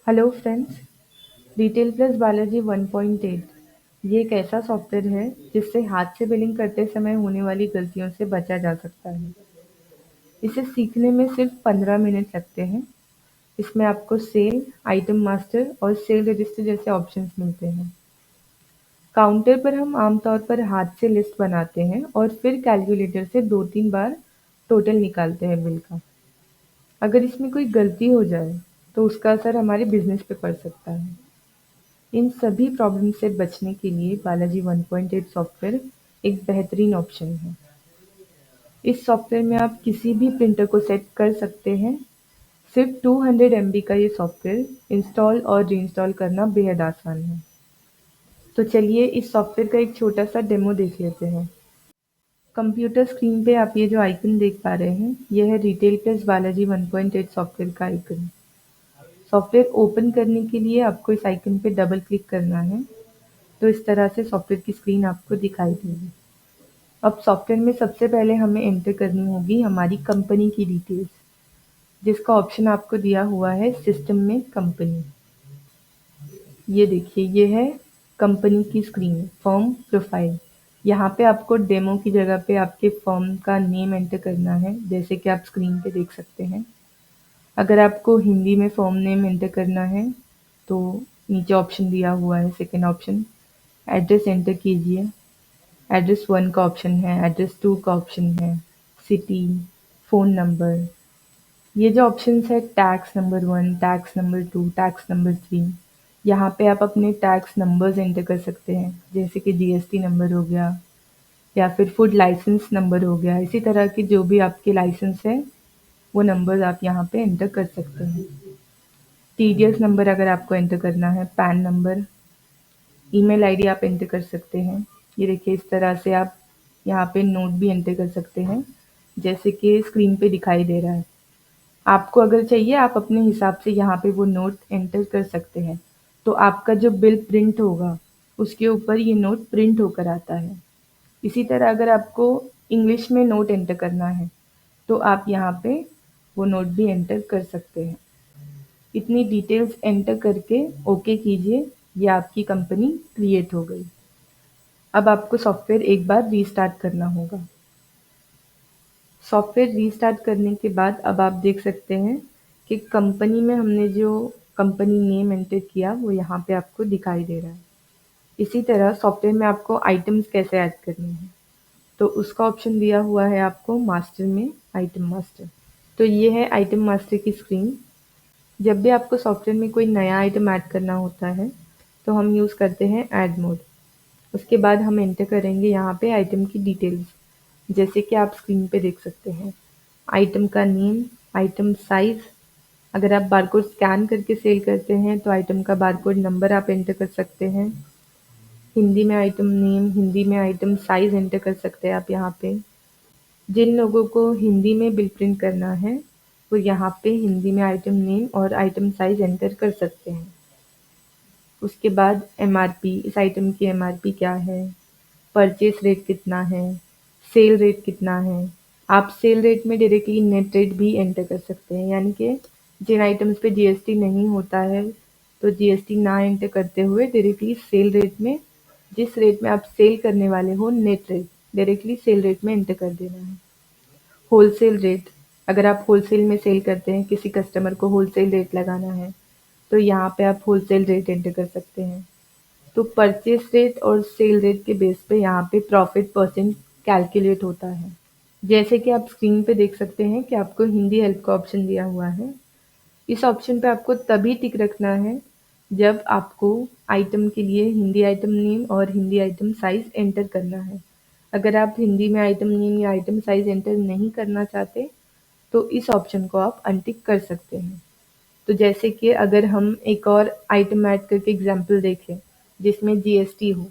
Hello friends, retail plus Balaji 1.8 ये एक ऐसा सॉफ्टवेयर है जिससे हाथ से बिलिंग करते समय होने वाली गलतियों से बचा जा सकता है। इसे सीखने में सिर्फ 15 मिनट लगते हैं। इसमें आपको सेल, आइटम मास्टर और सेल रजिस्टर जैसे ऑप्शंस मिलते हैं। काउंटर पर हम आमतौर पर हाथ से लिस्ट बनाते हैं और फिर कैलकुलेटर से 2-3 बार टोटल निकालते हैं बिल का। अगर इसमें कोई गलती हो जाए तो उसका असर हमारे बिजनेस पे पड़ सकता है। इन सभी प्रॉब्लम से बचने के लिए बालाजी 1.8 सॉफ्टवेयर एक बेहतरीन ऑप्शन है। इस सॉफ्टवेयर में आप किसी भी प्रिंटर को सेट कर सकते हैं। सिर्फ 200 MB का ये सॉफ्टवेयर इंस्टॉल और रीइंस्टॉल करना बेहद आसान है। तो चलिए इस सॉफ्टवेयर का एक छोटा सा डेमो देख लेते हैं। कंप्यूटर स्क्रीन पे आप ये जो आइकन देख पा रहे हैं, यह है रिटेल प्लस बालाजी 1.8 सॉफ्टवेयर का आइकन। सॉफ्टवेयर ओपन करने के लिए आपको इस आइकन पे डबल क्लिक करना है। तो इस तरह से सॉफ्टवेयर की स्क्रीन आपको दिखाई देगी। अब सॉफ्टवेयर में सबसे पहले हमें एंटर करनी होगी हमारी कंपनी की डिटेल्स, जिसका ऑप्शन आपको दिया हुआ है सिस्टम में कंपनी। ये देखिए, ये है कंपनी की स्क्रीन, फर्म प्रोफाइल। यहाँ पे आपको डेमो की जगह पे आपके फर्म का नेम एंटर करना है, जैसे कि आप स्क्रीन पे देख सकते हैं। अगर आपको हिंदी में फर्म नेम एंटर करना है तो नीचे ऑप्शन दिया हुआ है, सेकेंड ऑप्शन, एड्रेस एंटर कीजिए। एड्रेस 1 का ऑप्शन है, एड्रेस 2 का ऑप्शन है, सिटी, फ़ोन नंबर। ये जो ऑप्शंस है tax number 1, tax number 2, tax number 3, यहाँ पे आप अपने टैक्स नंबर्स एंटर कर सकते हैं, जैसे कि जीएसटी नंबर हो गया या फिर फूड लाइसेंस नंबर हो गया। इसी तरह की जो भी आपके लाइसेंस है वो नंबर्स आप यहाँ पे एंटर कर सकते हैं। टीडीएस नंबर अगर आपको एंटर करना है, पैन नंबर, ईमेल आईडी आप एंटर कर सकते हैं। ये देखिए, इस तरह से आप यहाँ पे नोट भी एंटर कर सकते हैं, जैसे कि स्क्रीन पे दिखाई दे रहा है। आपको अगर चाहिए आप अपने हिसाब से यहाँ पे वो नोट एंटर कर सकते हैं। तो आपका जो बिल प्रिंट होगा उसके ऊपर ये नोट प्रिंट होकर आता है। इसी तरह अगर आपको इंग्लिश में नोट एंटर करना है तो आप यहाँ पे वो नोट भी एंटर कर सकते हैं। इतनी डिटेल्स एंटर करके ओके कीजिए, ये आपकी कंपनी क्रिएट हो गई। अब आपको सॉफ्टवेयर एक बार रीस्टार्ट करना होगा। सॉफ्टवेयर रीस्टार्ट करने के बाद अब आप देख सकते हैं कि कंपनी में हमने जो कंपनी नेम एंटर किया वो यहाँ पे आपको दिखाई दे रहा है। इसी तरह सॉफ्टवेयर में आपको आइटम्स कैसे ऐड करने हैं, तो उसका ऑप्शन दिया हुआ है आपको मास्टर में, आइटम मास्टर। तो ये है आइटम मास्टर की स्क्रीन। जब भी आपको सॉफ्टवेयर में कोई नया आइटम ऐड करना होता है तो हम यूज़ करते हैं ऐड मोड। उसके बाद हम एंटर करेंगे यहाँ पे आइटम की डिटेल्स, जैसे कि आप स्क्रीन पे देख सकते हैं। आइटम का नेम, आइटम साइज़, अगर आप बारकोड स्कैन करके सेल करते हैं तो आइटम का बारकोड नंबर आप एंटर कर सकते हैं। हिंदी में आइटम नेम, हिंदी में आइटम साइज़ एंटर कर सकते हैं आप यहाँ पे। जिन लोगों को हिंदी में बिल प्रिंट करना है वो यहाँ पे हिंदी में आइटम नेम और आइटम साइज़ एंटर कर सकते हैं। उसके बाद एमआरपी, इस आइटम की एमआरपी क्या है, परचेस रेट कितना है, सेल रेट कितना है। आप सेल रेट में डायरेक्टली नेट रेट भी एंटर कर सकते हैं, यानी कि जिन आइटम्स पे जीएसटी नहीं होता है तो जीएसटी ना एंटर करते हुए डायरेक्टली सेल रेट में, जिस रेट में आप सेल करने वाले हो net rate, directly cell rate में एंटर कर देना है। होलसेल रेट, अगर आप होलसेल में सेल करते हैं, किसी कस्टमर को होलसेल रेट लगाना है तो यहाँ पे आप होलसेल रेट एंटर कर सकते हैं। तो परचेस रेट और सेल रेट के बेस पे यहाँ पे प्रॉफिट परसेंट कैलकुलेट होता है। जैसे कि आप स्क्रीन पे देख सकते हैं कि आपको हिंदी हेल्प का ऑप्शन दिया हुआ है। इस ऑप्शन पे आपको तभी टिक रखना है जब आपको आइटम के लिए हिंदी आइटम नेम और हिंदी आइटम साइज़ एंटर करना है। अगर आप हिंदी में आइटम नेम या आइटम साइज़ एंटर नहीं करना चाहते तो इस ऑप्शन को आप अनटिक कर सकते हैं। तो जैसे कि अगर हम एक और आइटम ऐड करके एग्जांपल देखें जिसमें जीएसटी हो।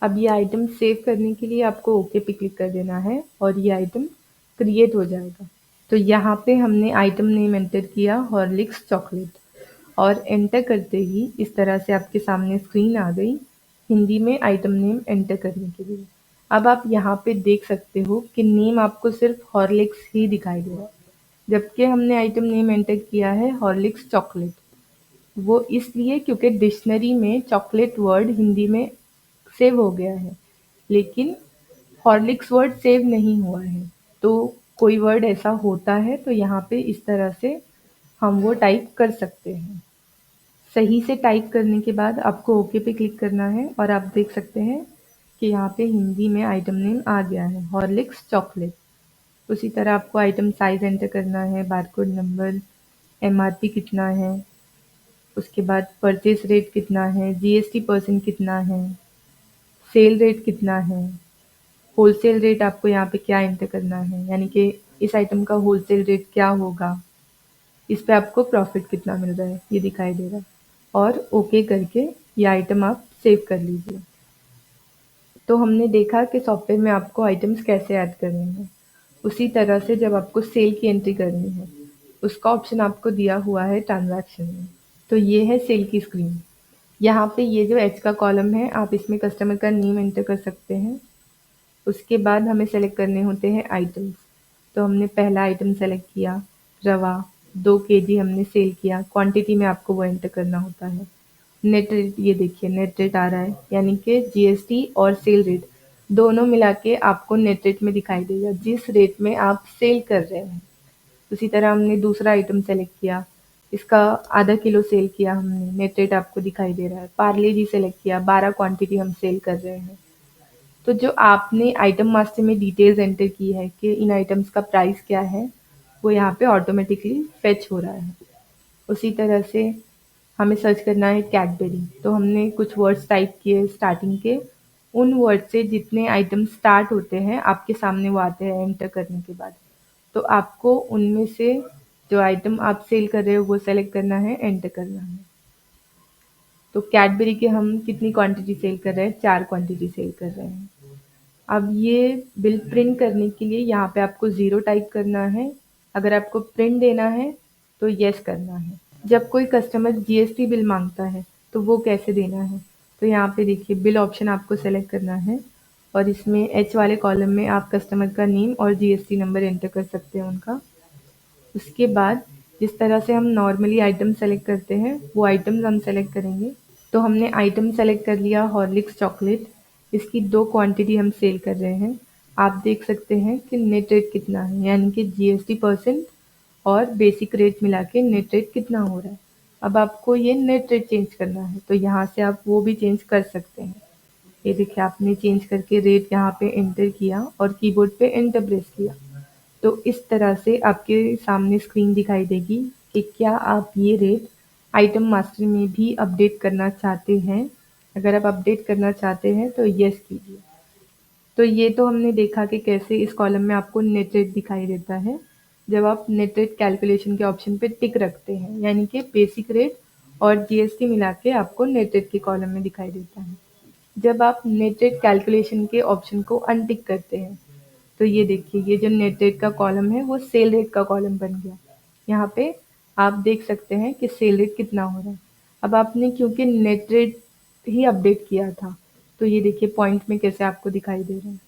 अब ये आइटम सेव करने के लिए आपको ओके पे क्लिक कर देना है और ये आइटम क्रिएट हो जाएगा। तो यहाँ पे हमने आइटम नेम एंटर किया हॉर्लिक्स चॉकलेट, और एंटर करते ही इस तरह से आपके सामने स्क्रीन आ गई हिंदी में आइटम नेम एंटर करने के लिए। अब आप यहाँ पे देख सकते हो कि नेम आपको सिर्फ हॉर्लिक्स ही दिखाई दे रहा है, जबकि हमने आइटम नेम एंटर किया है हॉर्लिक्स चॉकलेट। वो इसलिए क्योंकि डिक्शनरी में चॉकलेट वर्ड हिंदी में सेव हो गया है, लेकिन हॉर्लिक्स वर्ड सेव नहीं हुआ है। तो कोई वर्ड ऐसा होता है तो यहाँ पे इस तरह से हम वो टाइप कर सकते हैं। सही से टाइप करने के बाद आपको ओके पे क्लिक करना है और आप देख सकते हैं कि यहाँ पे हिंदी में आइटम नेम आ गया है, हॉर्लिक्स चॉकलेट। उसी तरह आपको आइटम साइज़ एंटर करना है, बारकोड नंबर, एमआरपी कितना है, उसके बाद परचेज़ रेट कितना है, जीएसटी परसेंट कितना है, सेल रेट कितना है, होलसेल रेट आपको यहाँ पे क्या एंटर करना है, यानी कि इस आइटम का होलसेल रेट क्या होगा, इस पे आपको प्रॉफिट कितना मिल रहा है ये दिखाई दे रहा है। और ओके करके ये आइटम आप सेव कर लीजिए। तो हमने देखा कि सॉफ्टवेयर में आपको आइटम्स कैसे ऐड करने हैं। उसी तरह से जब आपको सेल की एंट्री करनी है, उसका ऑप्शन आपको दिया हुआ है ट्रांजैक्शन में। तो ये है सेल की स्क्रीन। यहाँ पे ये जो एच का कॉलम है, आप इसमें कस्टमर का नेम एंटर कर सकते हैं। उसके बाद हमें सेलेक्ट करने होते हैं आइटम्स। तो हमने पहला आइटम सेलेक्ट किया, रवा 2 केजी हमने सेल किया, क्वांटिटी में आपको वो एंटर करना होता है। नेट रेट, ये देखिए नेट रेट आ रहा है, यानी कि जीएसटी और सेल रेट दोनों मिला के आपको नेट रेट में दिखाई देगा, जिस रेट में आप सेल कर रहे हैं। उसी तरह हमने दूसरा आइटम सेलेक्ट किया, इसका आधा किलो सेल किया हमने, नेट रेट आपको दिखाई दे रहा है। पार्ले जी सेलेक्ट किया, 12 क्वांटिटी हम सेल कर रहे हैं। तो जो आपने आइटम मास्टर में डिटेल्स एंटर की है कि इन आइटम्स का प्राइस क्या है, वो यहाँ पे ऑटोमेटिकली फेच हो रहा है। उसी तरह से हमें सर्च करना है कैडबरी, तो हमने कुछ वर्ड्स टाइप किए स्टार्टिंग के, उन वर्ड से जितने आइटम स्टार्ट होते हैं आपके सामने वो आते हैं एंटर करने के बाद। तो आपको उनमें से जो आइटम आप सेल कर रहे हो वो सेलेक्ट करना है, एंटर करना है। तो कैडबरी के हम कितनी क्वांटिटी सेल कर रहे हैं, 4 क्वांटिटी सेल कर रहे हैं। अब ये बिल प्रिंट करने के लिए यहाँ पे आपको 0 टाइप करना है। अगर आपको प्रिंट देना है तो येस करना है। जब कोई कस्टमर जीएसटी बिल मांगता है तो वो कैसे देना है, तो यहाँ पे देखिए बिल ऑप्शन आपको सेलेक्ट करना है और इसमें एच वाले कॉलम में आप कस्टमर का नेम और जीएसटी नंबर एंटर कर सकते हैं उनका। उसके बाद जिस तरह से हम नॉर्मली आइटम सेलेक्ट करते हैं वो आइटम्स हम सेलेक्ट करेंगे। तो हमने आइटम सेलेक्ट कर लिया हॉर्लिक्स चॉकलेट, इसकी 2 क्वांटिटी हम सेल कर रहे हैं। आप देख सकते हैं कि नेट रेट कितना है, यानी कि जीएसटी परसेंट और बेसिक रेट मिला के नेट रेट कितना हो रहा है। अब आपको ये नेट रेट चेंज करना है तो यहाँ से आप वो भी चेंज कर सकते हैं। ये देखिए आपने चेंज करके रेट यहाँ पे एंटर किया और कीबोर्ड पे एंटर प्रेस किया। तो इस तरह से आपके सामने स्क्रीन दिखाई देगी कि क्या आप ये रेट आइटम मास्टर में भी अपडेट करना चाहते हैं। अगर आप अपडेट करना चाहते हैं तो येस कीजिए। तो ये तो हमने देखा कि कैसे इस कॉलम में आपको नेट रेट दिखाई देता है जब आप नेट रेट कैलकुलेशन के ऑप्शन पे टिक रखते हैं, यानी कि बेसिक रेट और जीएसटी मिला के आपको नेट रेट के कॉलम में दिखाई देता है। जब आप नेट रेट कैलकुलेशन के ऑप्शन को अनटिक करते हैं तो ये देखिए ये जो नेट रेट का कॉलम है वो सेल रेट का कॉलम बन गया। यहाँ पे आप देख सकते हैं कि सेल रेट कितना हो रहा है। अब आपने क्योंकि नेट रेट ही अपडेट किया था तो ये देखिए पॉइंट में कैसे आपको दिखाई दे रहा है।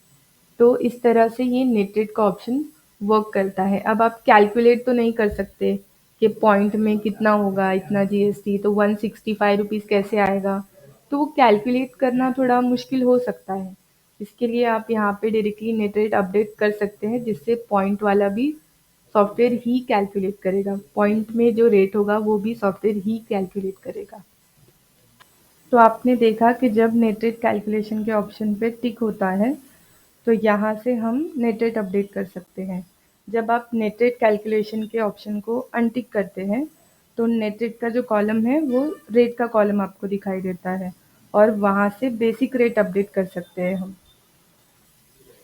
तो इस तरह से ये नेट रेट का ऑप्शन वर्क करता है। अब आप कैलकुलेट तो नहीं कर सकते कि पॉइंट में कितना होगा, इतना जीएसटी तो 165 रुपीज़ कैसे आएगा, तो वो कैलकुलेट करना थोड़ा मुश्किल हो सकता है। इसके लिए आप यहाँ पे डायरेक्टली नेट रेट अपडेट कर सकते हैं, जिससे पॉइंट वाला भी सॉफ्टवेयर ही कैलकुलेट करेगा। पॉइंट में जो रेट होगा वो भी सॉफ्टवेयर ही कैलकुलेट करेगा। तो आपने देखा कि जब नेट रेट कैलकुलेशन के ऑप्शन पे टिक होता है तो यहाँ से हम नेट रेट अपडेट कर सकते हैं। जब आप नेट रेट कैलकुलेशन के ऑप्शन को अनटिक करते हैं तो नेट रेट का जो कॉलम है वो रेट का कॉलम आपको दिखाई देता है और वहाँ से बेसिक रेट अपडेट कर सकते हैं हम।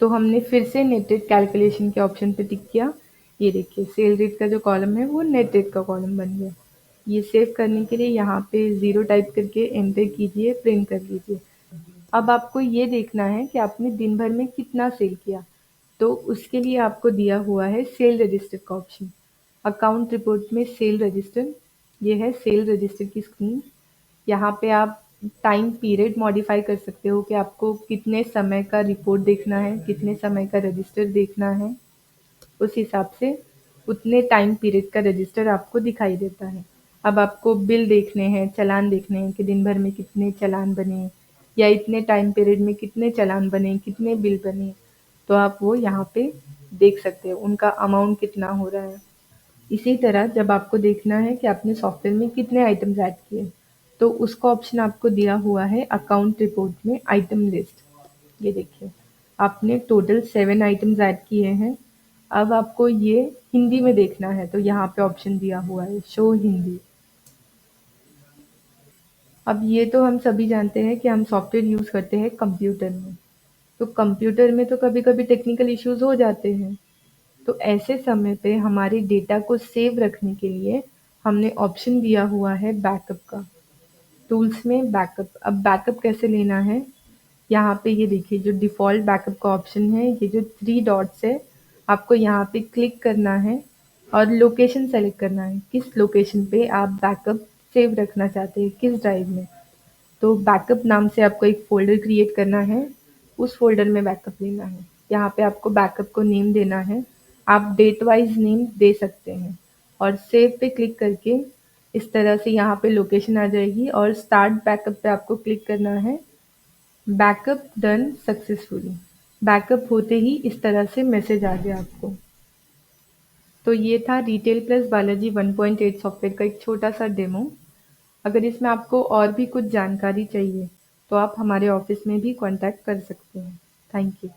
तो हमने फिर से नेट रेट कैलकुलेशन के ऑप्शन पे टिक किया। ये देखिए सेल रेट का जो कॉलम है वो नेट रेट का कॉलम बन गया। ये सेव करने के लिए यहाँ पे 0 टाइप करके एंटर कीजिए, प्रिंट कर लीजिए। अब आपको ये देखना है कि आपने दिन भर में कितना सेल किया, तो उसके लिए आपको दिया हुआ है सेल रजिस्टर का ऑप्शन। अकाउंट रिपोर्ट में सेल रजिस्टर, ये है सेल रजिस्टर की स्क्रीन। यहाँ पे आप टाइम पीरियड मॉडिफाई कर सकते हो कि आपको कितने समय का रिपोर्ट देखना है, कितने समय का रजिस्टर देखना है। उस हिसाब से उतने टाइम पीरियड का रजिस्टर आपको दिखाई देता है। अब आपको बिल देखने हैं, चालान देखने हैं कि दिन भर में कितने चालान बने या इतने टाइम पीरियड में कितने चालान बने, कितने बिल बने, तो आप वो यहाँ पे देख सकते हो, उनका अमाउंट कितना हो रहा है। इसी तरह जब आपको देखना है कि आपने सॉफ्टवेयर में कितने आइटम्स ऐड किए, तो उसका ऑप्शन आपको दिया हुआ है अकाउंट रिपोर्ट में आइटम लिस्ट। ये देखिए, आपने टोटल 7 आइटम्स ऐड किए हैं। अब आपको ये हिंदी में देखना है, तो यहाँ पे ऑप्शन दिया हुआ है शो हिंदी। अब ये तो हम सभी जानते हैं कि हम सॉफ्टवेयर यूज़ करते हैं कंप्यूटर में, तो कंप्यूटर में तो कभी-कभी टेक्निकल इश्यूज़ हो जाते हैं। तो ऐसे समय पे हमारे डेटा को सेव रखने के लिए हमने ऑप्शन दिया हुआ है बैकअप का। टूल्स में बैकअप, अब बैकअप कैसे लेना है, यहाँ पे ये देखिए जो डिफ़ॉल्ट बैकअप का ऑप्शन है, ये जो 3 डॉट्स है, आपको यहाँ पे क्लिक करना है और लोकेशन सेलेक्ट करना है, किस लोकेशन पे आप बैकअप सेव रखना चाहते हैं, किस ड्राइव में। तो बैकअप नाम से आपको एक फ़ोल्डर क्रिएट करना है, उस फ़ोल्डर में बैकअप लेना है। यहाँ पे आपको बैकअप को नेम देना है, आप डेट वाइज़ नेम दे सकते हैं और सेव पे क्लिक करके इस तरह से यहाँ पे लोकेशन आ जाएगी और स्टार्ट बैकअप पे आपको क्लिक करना है। Backup done successfully. बैकअप होते ही इस तरह से मैसेज आ गया आपको। तो ये था रिटेल प्लस बालाजी 1.8 सॉफ्टवेयर का एक छोटा सा डेमो। अगर इसमें आपको और भी कुछ जानकारी चाहिए तो आप हमारे ऑफिस में भी कांटेक्ट कर सकते हैं। Thank you.